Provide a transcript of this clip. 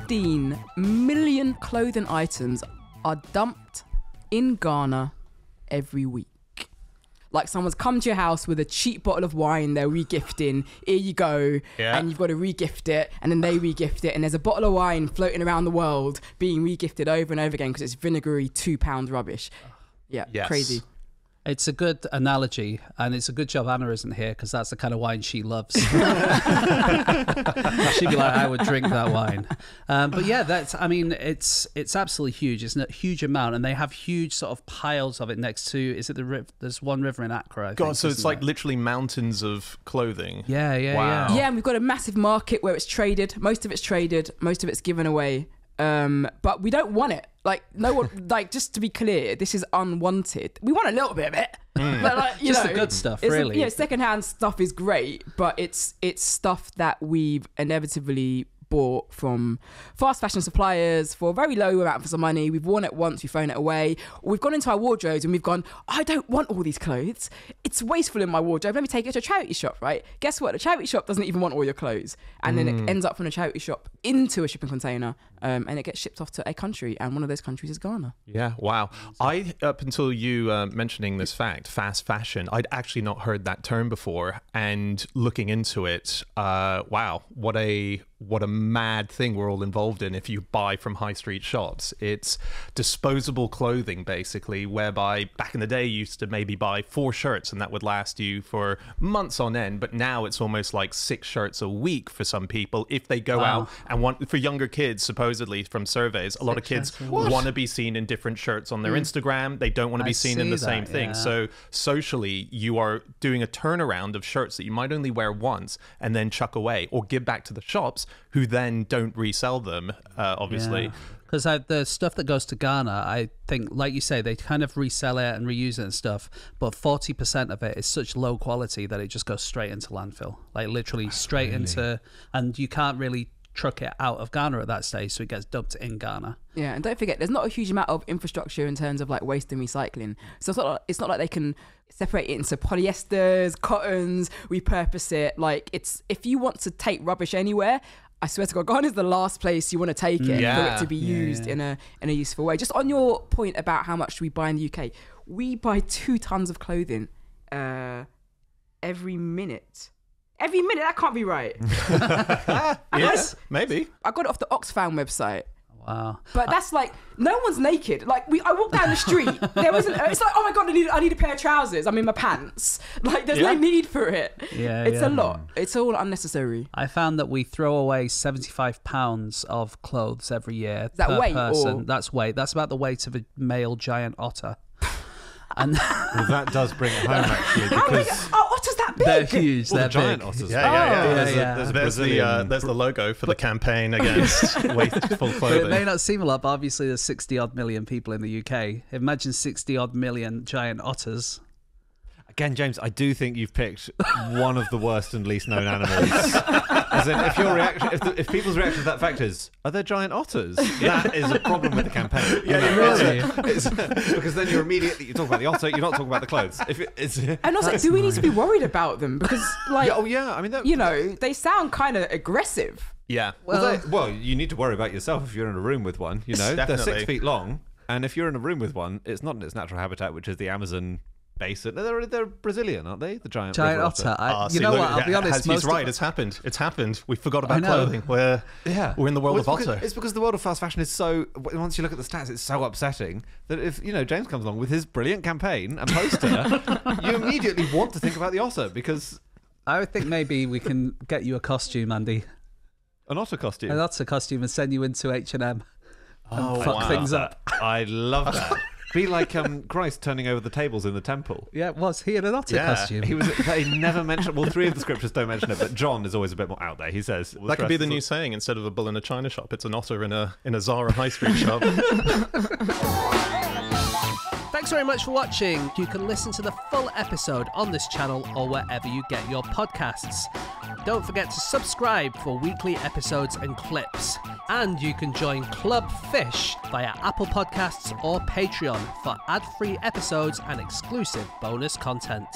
15 million clothing items are dumped in Ghana every week. Like someone's come to your house with a cheap bottle of wine, they're regifting, here you go, and you've got to regift it, and then they regift it, and there's a bottle of wine floating around the world being regifted over and over again because it's vinegary £2 rubbish. Yeah, crazy. It's a good analogy, and it's a good job Anna isn't here because that's the kind of wine she loves. She'd be like, I would drink that wine. But yeah, it's absolutely huge. It's a huge amount, and they have huge sort of piles of it next to. Is it there's one river in Accra? I think, so it's like literally mountains of clothing. Yeah. Yeah, and we've got a massive market where it's traded. Most of it's traded. Most of it's given away. But we don't want it. Like no one. Like just to be clear, this is unwanted. We want a little bit of it, but like just the good stuff, really. Secondhand stuff is great, but it's stuff that we've inevitably bought from fast fashion suppliers for a very low amount for some money. We've worn it once, we've thrown it away. We've gone into our wardrobes and we've gone, I don't want all these clothes. It's wasteful in my wardrobe. Let me take it to a charity shop, right? Guess what? The charity shop doesn't even want all your clothes. And then it ends up from a charity shop into a shipping container and it gets shipped off to a country. And one of those countries is Ghana. Yeah, wow. Up until you mentioning this fact, fast fashion, I'd actually not heard that term before. And looking into it, wow, what a mad thing we're all involved in if you buy from high street shops. It's disposable clothing, basically, whereby back in the day you used to maybe buy 4 shirts and that would last you for months on end, but now it's almost like 6 shirts a week for some people if they go out and want. For younger kids, supposedly from surveys, a lot of kids want to be seen in different shirts on their Instagram. They don't want to be seen in the same thing. So socially you are doing a turnaround of shirts that you might only wear once and then chuck away or give back to the shops, who then don't resell them, obviously. Because the stuff that goes to Ghana, I think, like you say, they kind of resell it and reuse it and stuff, but 40% of it is such low quality that it just goes straight into landfill. Like literally straight into, and you can't really truck it out of Ghana at that stage, so it gets dumped in Ghana. Yeah, and don't forget, there's not a huge amount of infrastructure in terms of like waste and recycling. So it's not like they can separate it into polyesters, cottons, repurpose it. Like if you want to take rubbish anywhere, I swear to God, Ghana is the last place you want to take it for it to be used in a useful way. Just on your point about how much we buy in the UK, we buy 2 tons of clothing every minute. Every minute, that can't be right. Yes, maybe. I got it off the Oxfam website. Wow. But that's like, no one's naked. Like I walked down the street, there wasn't, it's like, oh my God, I need a pair of trousers. I'm in my pants. Like there's no need for it. It's a lot. It's all unnecessary. I found that we throw away 75 pounds of clothes every year. Is that per weight person. or? That's weight. That's about the weight of a male giant otter. And well, that does bring it home, actually, because otters that big? They're huge. Well, they're giant big. otters. There's the logo for the campaign against wasteful clothing. But it may not seem a lot, but obviously there's 60-odd million people in the UK. Imagine 60-odd million giant otters. Again, James, I do think you've picked one of the worst and least known animals. As in, if people's reaction to that fact is, are there giant otters? That is a problem with the campaign. Because then you're talking about the otter, you're not talking about the clothes. And also, do we need to be worried about them? Because, like, I mean, they sound kind of aggressive. Yeah. Well, you need to worry about yourself if you're in a room with one. You know, they're 6 feet long, and if you're in a room with one, it's not in its natural habitat, which is the Amazon basin. They're Brazilian, aren't they? The giant otter. You know what? I'll be honest. He's right. It's happened. It's happened. We forgot about clothing. We're in the world of Otter. It's because the world of fast fashion is so. Once you look at the stats, it's so upsetting that if James comes along with his brilliant campaign and poster, you immediately want to think about the otter because. I would think maybe we can get you a costume, Andy. An otter costume. An otter costume, and send you into H&M. And fuck things up. I love that. Be like Christ turning over the tables in the temple. Yeah, was he in an otter costume? He was. They never mention. Well, 3 of the scriptures don't mention it, but John is always a bit more out there. He says that could be the new saying. Instead of a bull in a china shop, it's an otter in a Zara high street shop. Thanks very much for watching. You can listen to the full episode on this channel or wherever you get your podcasts. Don't forget to subscribe for weekly episodes and clips. And you can join Club Fish via Apple Podcasts or Patreon for ad-free episodes and exclusive bonus content.